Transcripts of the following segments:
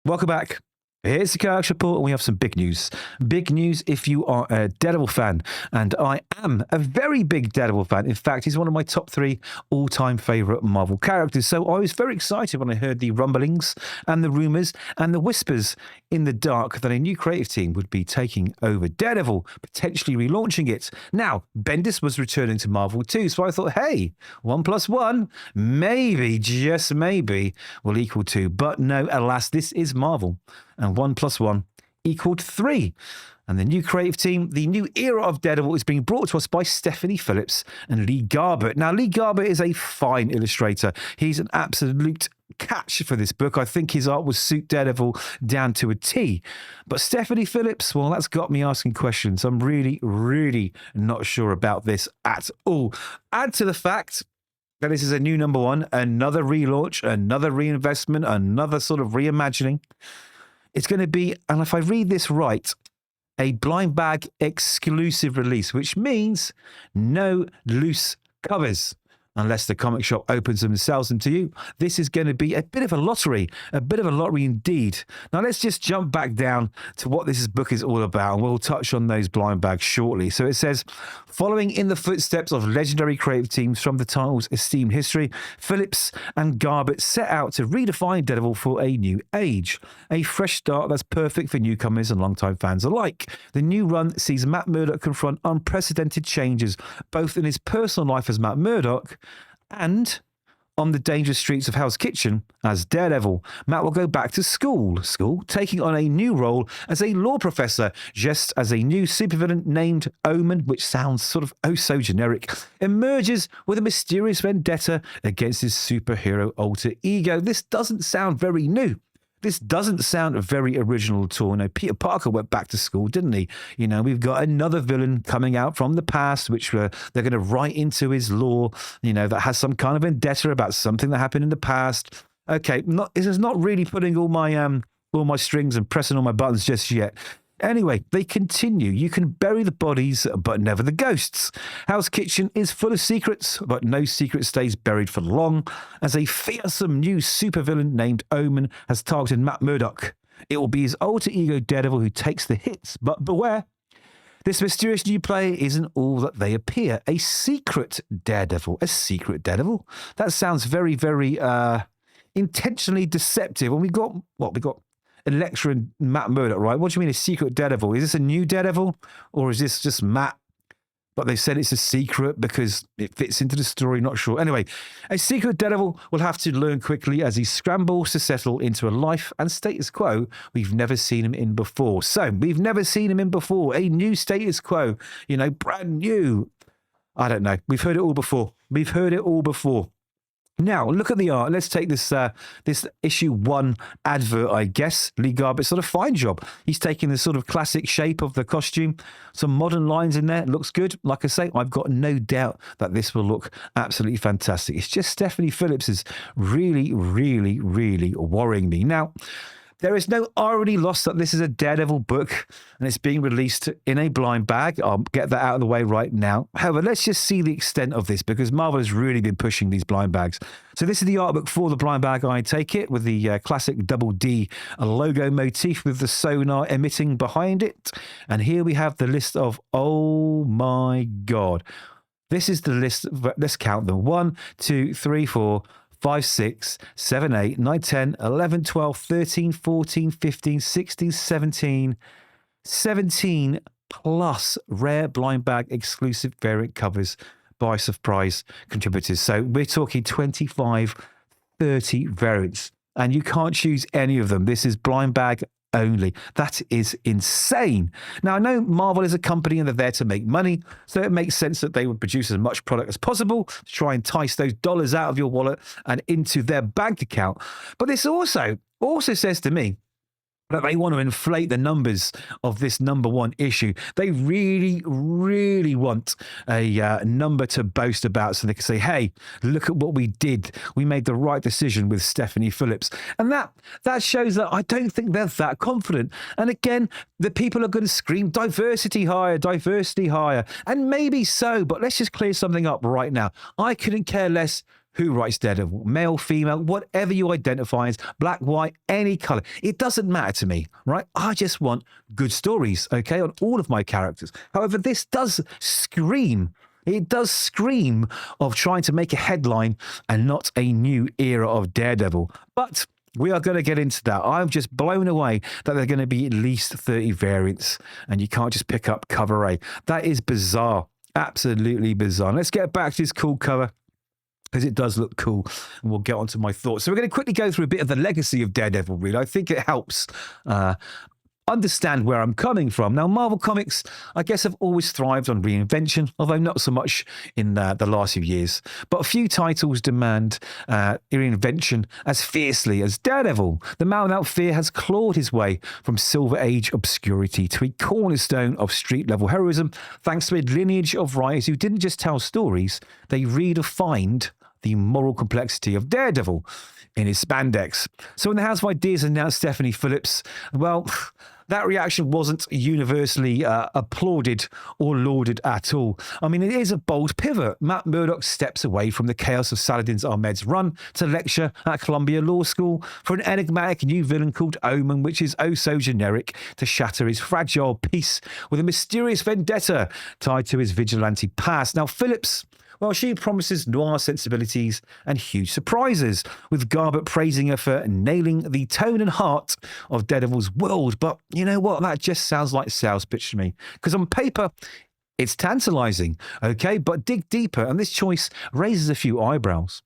Welcome back. Here's the Kovacs report, and we have some big news. Big news if you are a Daredevil fan, and I am a very big Daredevil fan. In fact, he's one of my top 3 all-time favourite Marvel characters. So I was very excited when I heard the rumblings and the rumours and the whispers in the dark that a new creative team would be taking over Daredevil, potentially relaunching it. Now, Bendis was returning to Marvel too, so I thought, hey, 1 + 1, maybe, just maybe, will equal 2. But no, alas, this is Marvel. And 1 + 1 equaled 3. And the new creative team, the new Era of Daredevil, is being brought to us by Stephanie Phillips and Lee Garbett. Now, Lee Garbett is a fine illustrator. He's an absolute catch for this book. I think his art will suit Daredevil down to a T. But Stephanie Phillips, well, that's got me asking questions. I'm really, really not sure about this at all. Add to the fact that this is a new #1, another relaunch, another reinvestment, another sort of reimagining. It's going to be, and if I read this right, a blind bag exclusive release, which means no loose covers unless the comic shop opens them and sells them to you. This is going to be a bit of a lottery indeed. Now, let's just jump back down to what this book is all about, and we'll touch on those blind bags shortly. So it says, following in the footsteps of legendary creative teams from the title's esteemed history, Phillips and Garbett set out to redefine Daredevil for a new age. A fresh start that's perfect for newcomers and longtime fans alike. The new run sees Matt Murdock confront unprecedented changes, both in his personal life as Matt Murdock and on the dangerous streets of Hell's Kitchen as Daredevil. Matt will go back to school, taking on a new role as a law professor, just as a new supervillain named Omen, which sounds sort of oh so generic, emerges with a mysterious vendetta against his superhero alter ego. This doesn't sound very new. This doesn't sound very original at all. No, Peter Parker went back to school, didn't he? You know, we've got another villain coming out from the past, which they're going to write into his lore, you know, that has some kind of vendetta about something that happened in the past. Okay, this is not really putting all my strings and pressing all my buttons just yet. Anyway, they continue. You can bury the bodies, but never the ghosts. Hell's Kitchen is full of secrets, but no secret stays buried for long, as a fearsome new supervillain named Omen has targeted Matt Murdock. It will be his alter ego Daredevil who takes the hits, but beware. This mysterious new player isn't all that they appear. A secret Daredevil. A secret Daredevil? That sounds very, very intentionally deceptive. And we got Elektra and Matt Murdock, right? What do you mean a secret Daredevil? Is this a new Daredevil, or is this just Matt? But they said it's a secret because it fits into the story, not sure. Anyway, a secret Daredevil will have to learn quickly as he scrambles to settle into a life and status quo we've never seen him in before. So, we've never seen him in before. A new status quo, you know, brand new. I don't know. We've heard it all before. Now, look at the art. Let's take this this issue 1 advert, I guess. Lee Garbett's done a fine job. He's taking the sort of classic shape of the costume. Some modern lines in there. It looks good. Like I say, I've got no doubt that this will look absolutely fantastic. It's just Stephanie Phillips is really, really, really worrying me. Now, there is no irony lost that this is a Daredevil book and it's being released in a blind bag. I'll get that out of the way right now. However, let's just see the extent of this because Marvel has really been pushing these blind bags. So this is the art book for the blind bag, I take it, with the classic double D logo motif with the sonar emitting behind it. And here we have the list of, oh my God. This is the list. Let's count them. 1, 2, 3, 4, 5, 6, 7, 8, 9, 10, 11, 12, 13, 14, 15, 16, 17 plus rare blind bag exclusive variant covers by surprise contributors. So we're talking 25, 30 variants, and you can't choose any of them. This is blind bag only. That is insane. Now, I know Marvel is a company and they're there to make money, so it makes sense that they would produce as much product as possible to try and entice those dollars out of your wallet and into their bank account. But this also says to me that they want to inflate the numbers of this #1 issue. They really, really want a number to boast about so they can say, hey, look at what we did. We made the right decision with Stephanie Phillips. And that shows that I don't think they're that confident. And again, the people are going to scream diversity higher. And maybe so, but let's just clear something up right now. I couldn't care less who writes Daredevil, male, female, whatever you identify as, black, white, any color. It doesn't matter to me, right? I just want good stories, okay, on all of my characters. However, this does scream, it does scream of trying to make a headline and not a new era of Daredevil. But we are going to get into that. I'm just blown away that there are going to be at least 30 variants and you can't just pick up cover A. That is bizarre. Absolutely bizarre. Let's get back to this cool cover, because it does look cool, and we'll get on to my thoughts. So we're going to quickly go through a bit of the legacy of Daredevil, really. I think it helps understand where I'm coming from. Now, Marvel Comics, I guess, have always thrived on reinvention, although not so much in the last few years. But a few titles demand reinvention as fiercely as Daredevil. The man without fear has clawed his way from Silver Age obscurity to a cornerstone of street-level heroism, thanks to a lineage of writers who didn't just tell stories, they redefined the moral complexity of Daredevil in his spandex. So when the House of Ideas announced Stephanie Phillips, well, that reaction wasn't universally applauded or lauded at all. I mean, it is a bold pivot. Matt Murdock steps away from the chaos of Saladin Ahmed's run to lecture at Columbia Law School for an enigmatic new villain called Omen, which is oh so generic to shatter his fragile peace with a mysterious vendetta tied to his vigilante past. Now, Phillips, well, she promises noir sensibilities and huge surprises, with Garbett praising her for nailing the tone and heart of Daredevil's world. But you know what? That just sounds like sales pitch to me. Because on paper, it's tantalizing, okay? But dig deeper, and this choice raises a few eyebrows.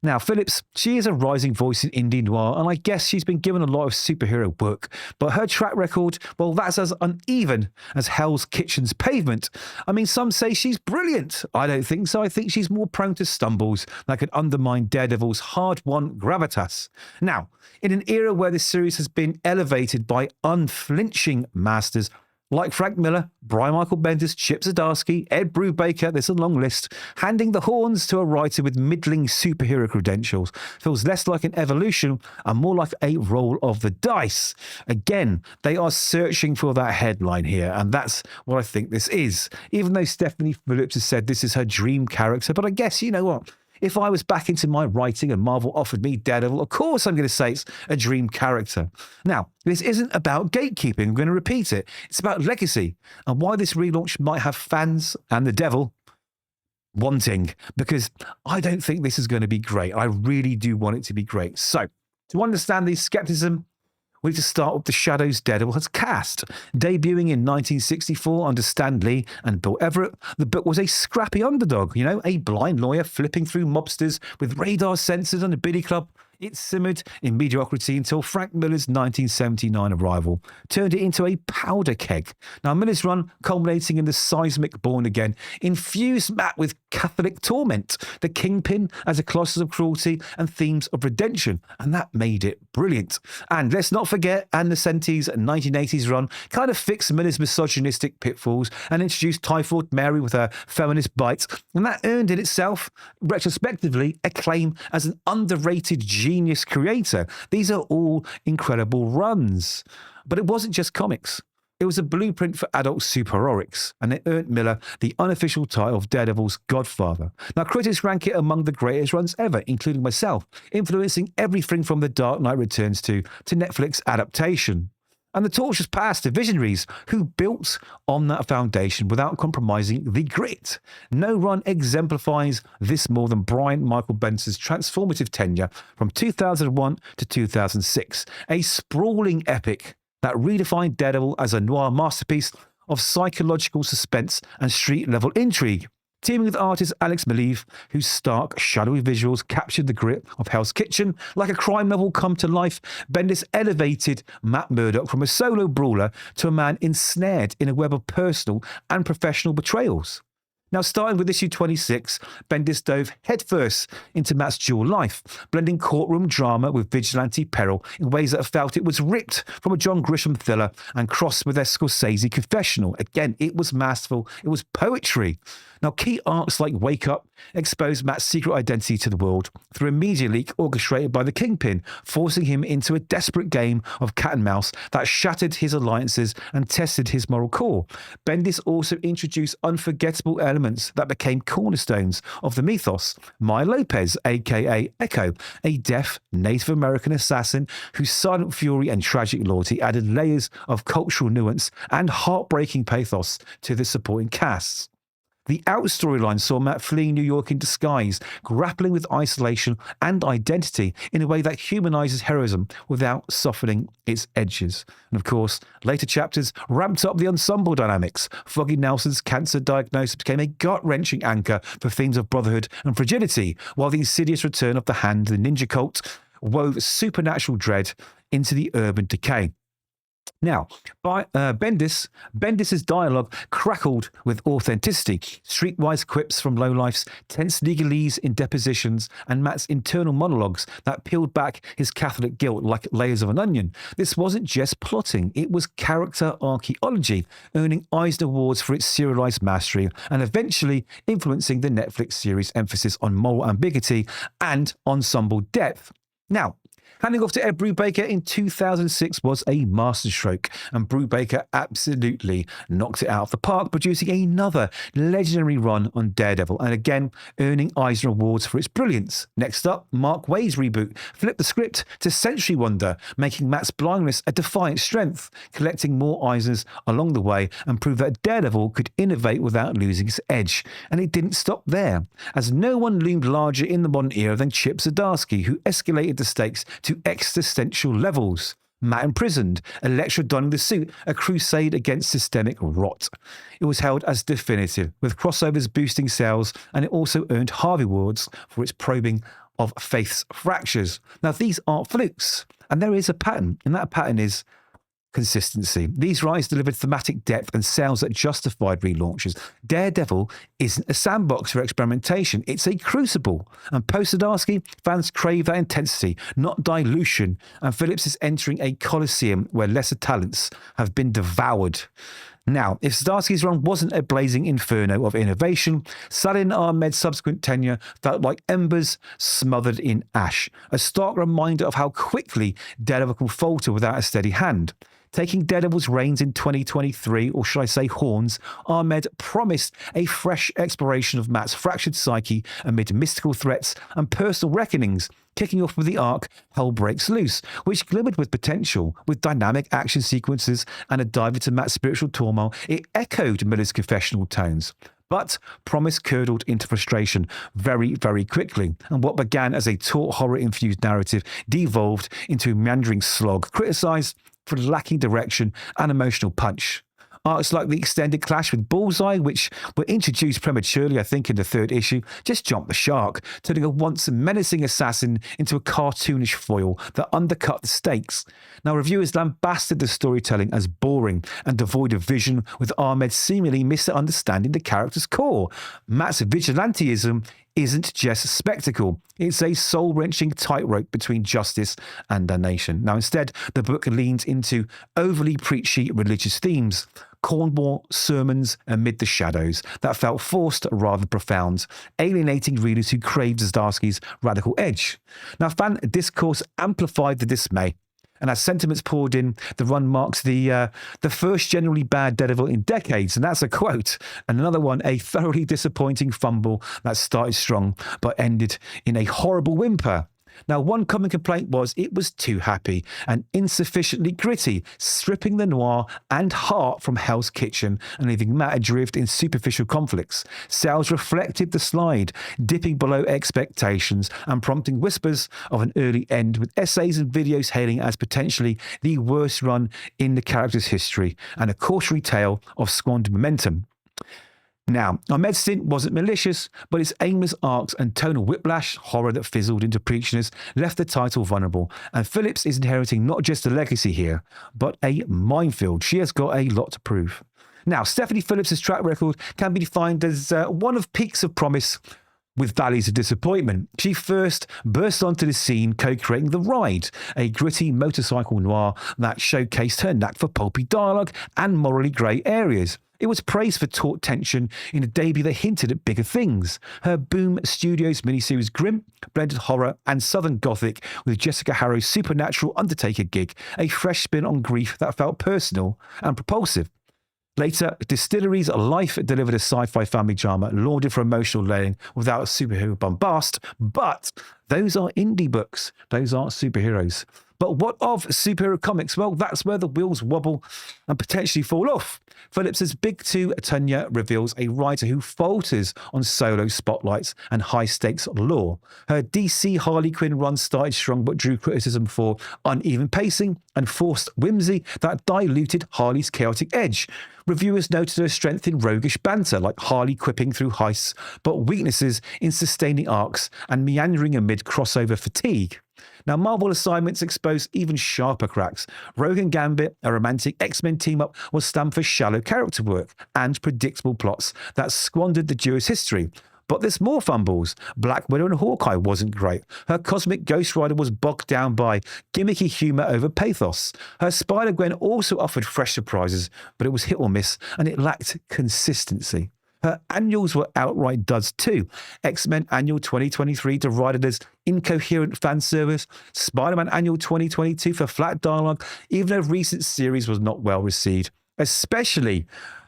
Now, Phillips, she is a rising voice in indie noir, and I guess she's been given a lot of superhero work, but her track record, well, that's as uneven as Hell's Kitchen's pavement. I mean, some say she's brilliant. I don't think so. I think she's more prone to stumbles that could undermine Daredevil's hard-won gravitas. Now, in an era where this series has been elevated by unflinching masters like Frank Miller, Brian Michael Bendis, Chip Zdarsky, Ed Brubaker, there's a long list, handing the horns to a writer with middling superhero credentials feels less like an evolution and more like a roll of the dice. Again, they are searching for that headline here, and that's what I think this is. Even though Stephanie Phillips has said this is her dream character, but I guess, you know what? If I was back into my writing and Marvel offered me Daredevil, of course I'm going to say it's a dream character. Now, this isn't about gatekeeping. I'm going to repeat it. It's about legacy and why this relaunch might have fans and the devil wanting, because I don't think this is going to be great. I really do want it to be great. So, to understand the skepticism, we need to start with the shadows Daredevil has cast. Debuting in 1964 under Stan Lee and Bill Everett, the book was a scrappy underdog, a blind lawyer flipping through mobsters with radar sensors and a billy club. It simmered in mediocrity until Frank Miller's 1979 arrival turned it into a powder keg. Now, Miller's run culminating in the seismic Born Again infused Matt with Catholic torment, the Kingpin as a colossus of cruelty and themes of redemption, and that made it brilliant. And let's not forget, Ann Nocenti's 1980s run kind of fixed Miller's misogynistic pitfalls and introduced Typhoid Mary with her feminist bite, and that earned in itself, retrospectively, acclaim as an underrated genius creator. These are all incredible runs. But it wasn't just comics. It was a blueprint for adult superheroics, and it earned Miller the unofficial title of Daredevil's godfather. Now, critics rank it among the greatest runs ever, including myself, influencing everything from The Dark Knight Returns to Netflix adaptation. And the torch was passed to visionaries who built on that foundation without compromising the grit. No run exemplifies this more than Brian Michael Bendis' transformative tenure from 2001 to 2006, a sprawling epic that redefined Daredevil as a noir masterpiece of psychological suspense and street-level intrigue. Teaming with artist Alex Maleev, whose stark, shadowy visuals captured the grit of Hell's Kitchen like a crime novel come to life, Bendis elevated Matt Murdock from a solo brawler to a man ensnared in a web of personal and professional betrayals. Now, starting with issue 26, Bendis dove headfirst into Matt's dual life, blending courtroom drama with vigilante peril in ways that felt it was ripped from a John Grisham thriller and crossed with a Scorsese confessional. Again, it was masterful. It was poetry. Now, key arcs like Wake Up exposed Matt's secret identity to the world through a media leak orchestrated by the Kingpin, forcing him into a desperate game of cat and mouse that shattered his alliances and tested his moral core. Bendis also introduced unforgettable elements elements that became cornerstones of the mythos. Maya Lopez, aka Echo, a deaf Native American assassin whose silent fury and tragic loyalty added layers of cultural nuance and heartbreaking pathos to the supporting casts. The Out storyline saw Matt fleeing New York in disguise, grappling with isolation and identity in a way that humanizes heroism without softening its edges. And of course, later chapters ramped up the ensemble dynamics. Foggy Nelson's cancer diagnosis became a gut-wrenching anchor for themes of brotherhood and fragility, while the insidious return of the Hand, the ninja cult, wove supernatural dread into the urban decay. Now, by Bendis's dialogue crackled with authenticity, streetwise quips from lowlifes, tense legalese in depositions, and Matt's internal monologues that peeled back his Catholic guilt like layers of an onion. This wasn't just plotting, it was character archaeology, earning Eisner Awards for its serialized mastery and eventually influencing the Netflix series' emphasis on moral ambiguity and ensemble depth. Now, handing off to Ed Brubaker in 2006 was a masterstroke, and Brubaker absolutely knocked it out of the park, producing another legendary run on Daredevil, and again earning Eisner Awards for its brilliance. Next up, Mark Waid's reboot flipped the script to Century Wonder, making Matt's blindness a defiant strength, collecting more Eisners along the way, and proved that Daredevil could innovate without losing its edge. And it didn't stop there, as no one loomed larger in the modern era than Chip Zdarsky, who escalated the stakes to existential levels. Matt imprisoned, Elektra donning the suit, a crusade against systemic rot. It was hailed as definitive, with crossovers boosting sales, and it also earned Harvey Awards for its probing of faith's fractures. Now, these aren't flukes, and there is a pattern, and that pattern is consistency. These writers delivered thematic depth and sales that justified relaunches. Daredevil isn't a sandbox for experimentation, it's a crucible. And post-Zdarsky, fans crave that intensity, not dilution, and Phillips is entering a coliseum where lesser talents have been devoured. Now, if Zdarsky's run wasn't a blazing inferno of innovation, Saladin Ahmed's subsequent tenure felt like embers smothered in ash, a stark reminder of how quickly Daredevil can falter without a steady hand. Taking Daredevil's reins in 2023, or should I say horns, Ahmed promised a fresh exploration of Matt's fractured psyche amid mystical threats and personal reckonings, kicking off with the arc Hell Breaks Loose, which glimmered with potential. With dynamic action sequences and a dive into Matt's spiritual turmoil, it echoed Miller's confessional tones. But promise curdled into frustration very, very quickly, and what began as a taut horror-infused narrative devolved into a meandering slog, criticised for lacking direction and emotional punch. Arcs like the extended clash with Bullseye, which were introduced prematurely, I think, in the third issue, just jumped the shark, turning a once menacing assassin into a cartoonish foil that undercut the stakes. Now, reviewers lambasted the storytelling as boring and devoid of vision, with Ahmed seemingly misunderstanding the character's core. Matt's vigilantism isn't just spectacle. It's a soul-wrenching tightrope between justice and damnation. Now, instead, the book leans into overly preachy religious themes, Cornwall sermons amid the shadows that felt forced rather than profound, alienating readers who craved Zdarsky's radical edge. Now, fan discourse amplified the dismay, and as sentiments poured in, the run marks the first generally bad Daredevil in decades, and that's a quote. And another one, a thoroughly disappointing fumble that started strong but ended in a horrible whimper. Now, one common complaint was it was too happy and insufficiently gritty, stripping the noir and heart from Hell's Kitchen and leaving Matt adrift in superficial conflicts. Sales reflected the slide, dipping below expectations and prompting whispers of an early end, with essays and videos hailing as potentially the worst run in the character's history and a cautionary tale of squandered momentum. Now, Ahmed's stint wasn't malicious, but its aimless arcs and tonal whiplash, horror that fizzled into preachiness, left the title vulnerable. And Phillips is inheriting not just a legacy here, but a minefield. She has got a lot to prove. Now, Stephanie Phillips' track record can be defined as one of peaks of promise with valleys of disappointment. She first burst onto the scene co-creating The Ride, a gritty motorcycle noir that showcased her knack for pulpy dialogue and morally grey areas. It was praised for taut tension in a debut that hinted at bigger things. Her Boom Studios miniseries Grim blended horror and Southern Gothic with Jessica Harrow's supernatural Undertaker gig, a fresh spin on grief that felt personal and propulsive. Later, Distillery's Life delivered a sci-fi family drama lauded for emotional layering without superhero bombast, but those are indie books. Those aren't superheroes. But what of superhero comics? Well, that's where the wheels wobble and potentially fall off. Phillips' Big Two, Tanya, reveals a writer who falters on solo spotlights and high-stakes lore. Her DC Harley Quinn run started strong but drew criticism for uneven pacing and forced whimsy that diluted Harley's chaotic edge. Reviewers noted her strength in roguish banter, like Harley quipping through heists, but weaknesses in sustaining arcs and meandering amid crossover fatigue. Now, Marvel assignments exposed even sharper cracks. Rogue and Gambit, a romantic X-Men team-up, was stamped for shallow character work and predictable plots that squandered the duo's history. But there's more fumbles. Black Widow and Hawkeye wasn't great. Her Cosmic Ghost Rider was bogged down by gimmicky humour over pathos. Her Spider-Gwen also offered fresh surprises, but it was hit or miss, and it lacked consistency. Her annuals were outright duds too. X-Men Annual 2023 derided as incoherent fan service. Spider-Man Annual 2022 for flat dialogue, even a recent series was not well received, especially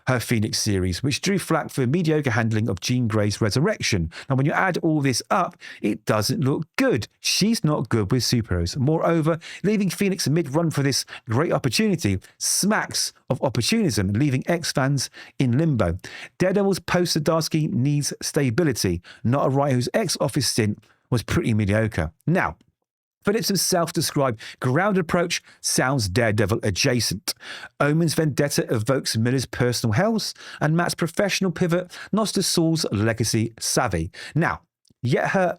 her Phoenix series, which drew flack for mediocre handling of Jean Grey's resurrection. Now, when you add all this up, it doesn't look good. She's not good with superheroes. Moreover, leaving Phoenix mid-run for this great opportunity smacks of opportunism, leaving X-fans in limbo. Daredevil's post-Zdarsky needs stability, not a writer whose ex-office stint was pretty mediocre. Now, Phillips' self-described grounded approach sounds Daredevil adjacent. Omen's vendetta evokes Miller's personal hells, and Matt's professional pivot nods to Saul's legacy savvy. Now, yet her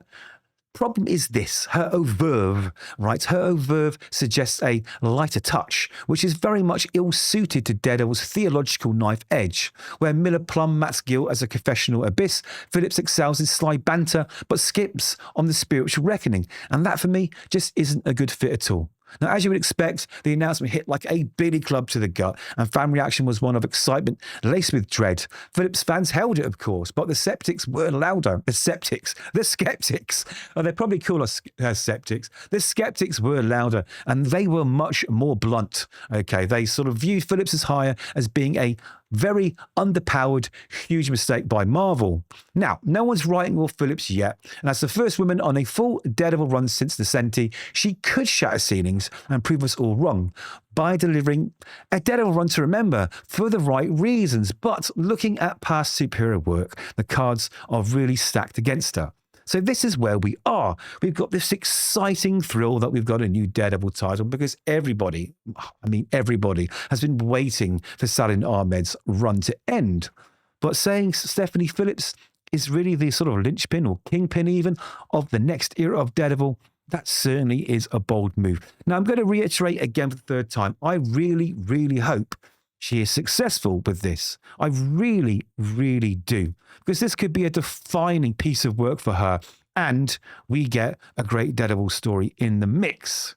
problem is this, her au verve, right? Her au verve suggests a lighter touch, which is very much ill-suited to Daredevil's theological knife edge. Where Miller plumb Matt's guilt as a confessional abyss, Phillips excels in sly banter, but skips on the spiritual reckoning. And that, for me, just isn't a good fit at all. Now, as you would expect, the announcement hit like a billy club to the gut, and fan reaction was one of excitement laced with dread. Phillips fans held it, of course, but the skeptics were louder. The skeptics. Oh, they probably call us skeptics. The skeptics were louder, and they were much more blunt. Okay, they sort of viewed Phillips' hire as being a very underpowered, huge mistake by Marvel. Now, no one's writing off Phillips yet, and as the first woman on a full Daredevil run since the Senti, she could shatter ceilings and prove us all wrong by delivering a Daredevil run to remember for the right reasons. But looking at past superhero work, the cards are really stacked against her. So this is where we are. We've got this exciting thrill that we've got a new Daredevil title because everybody has been waiting for Saladin Ahmed's run to end. But saying Stephanie Phillips is really the sort of linchpin or kingpin even of the next era of Daredevil, that certainly is a bold move. Now, I'm going to reiterate again for the third time. I really, really hope she is successful with this. I really, really do. Because this could be a defining piece of work for her, and we get a great Daredevil story in the mix.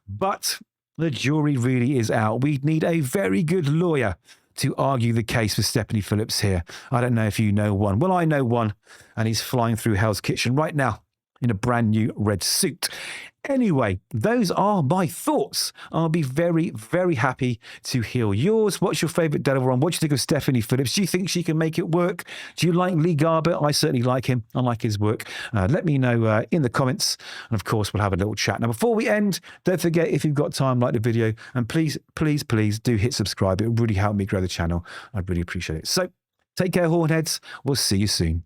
But the jury really is out. We need a very good lawyer to argue the case for Stephanie Phillips here. I don't know if you know one. Well, I know one, and he's flying through Hell's Kitchen right now in a brand new red suit. Anyway, those are my thoughts. I'll be very, very happy to hear yours. What's your favourite Daredevil run? What do you think of Stephanie Phillips? Do you think she can make it work? Do you like Lee Garbett? I certainly like him. I like his work. Let me know in the comments. And of course, we'll have a little chat. Now, before we end, don't forget, if you've got time, like the video. And please, please, please do hit subscribe. It would really help me grow the channel. I'd really appreciate it. So take care, Hornheads. We'll see you soon.